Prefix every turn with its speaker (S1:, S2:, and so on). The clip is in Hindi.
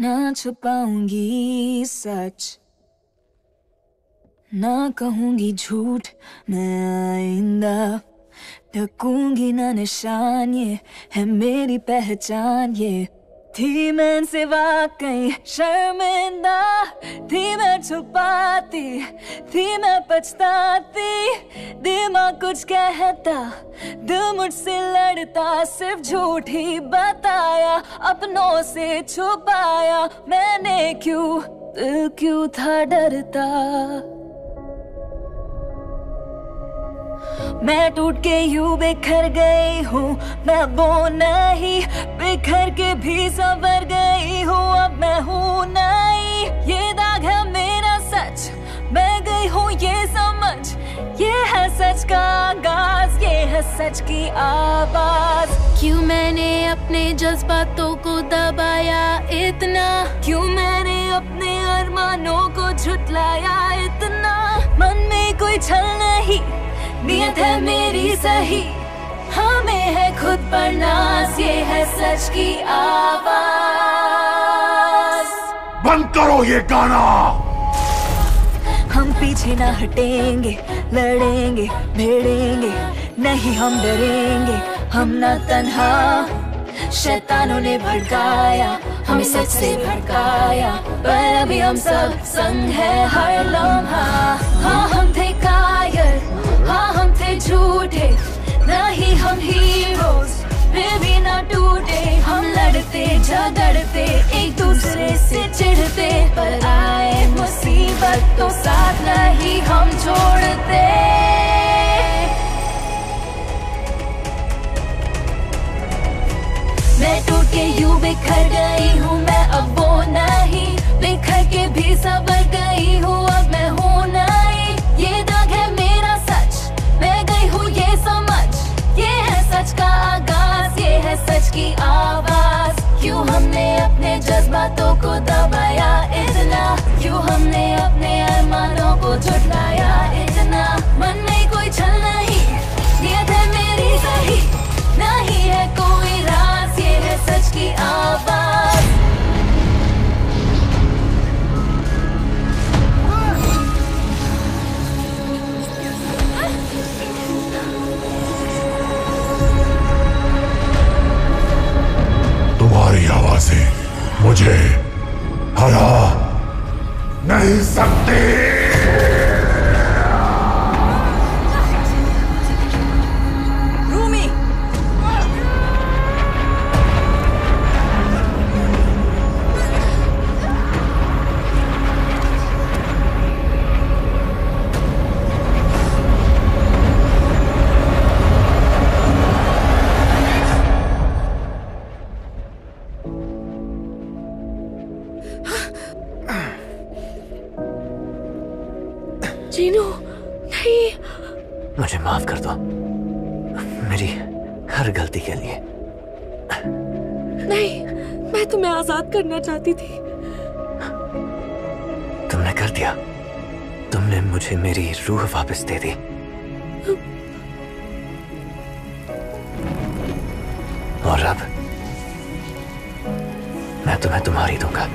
S1: ना छुपाऊंगी सच, ना कहूंगी झूठ मैं आइंदा, ढकूंगी ना निशान, ये है मेरी पहचान। ये थी मैं इनसे वाकई शर्मिंदा, थी मैं छुपाती, थी मैं पछताती, दिमाग कुछ कहता, दिल मुझसे लड़ता, सिर्फ झूठ ही बताया, अपनों से छुपाया मैंने। क्यों दिल क्यों था डरता, मैं टूट के यूं बिखर गई हूँ, मैं वो नहीं, बिखर के भी संवर गई हूँ, अब मैं हूँ नहीं। ये दाग है मेरा सच, मैं गई हूँ ये समझ, ये है सच का आगाज, ये है सच की आवाज।
S2: क्यों मैंने अपने जज्बातों को दबाया इतना,
S1: क्यों मैंने अपने अरमानों को झुठलाया इतना, मन में कोई छल नहीं, नियत है मेरी सही, हमें है खुद पर नाज, ये है सच की आवाज।
S3: बंद करो ये गाना।
S1: हम पीछे ना हटेंगे, लड़ेंगे भिड़ेंगे, नहीं हम डरेंगे, हम ना तन्हा। शैतानों ने भड़काया, हमें सच से भड़काया, पर अभी हम सब संग है हर लम्हा। हाँ हम थे कायर, हाँ हम थे झूठे, नहीं हम हीरोज, फिर भी ना टूटे। हम लड़ते झगड़ते एक दूसरे से चिढ़ते, पर आए मुसीबत तो साथ नहीं हम छोड़ते। मैं टूट के यूं बिखर गई हूँ, मैं अब वो नहीं, बिखर के भी संवर गई हूँ, अब मैं हूँ नहीं। ये दाग है मेरा सच, मैं गई हूँ ये समझ, ये है सच का आगाज, ये है सच की आवाज। क्यों हमने अपने जज्बातों को दबाया इतना, क्यों हमने अपने अरमानों को झुठलाया इतना, मन में कोई छल नहीं, नियत है मेरी सही, नहीं है कोई राज, ये है सच की आवाज।
S3: तुम्हारी आवाजें मुझे हरा नहीं सकती।
S2: जीनू नहीं,
S4: मुझे माफ कर दो मेरी हर गलती के लिए।
S2: नहीं, मैं तुम्हें आजाद करना चाहती थी।
S4: तुमने कर दिया, तुमने मुझे मेरी रूह वापस दे दी। और अब मैं तुम्हें तुम्हारी दूंगा।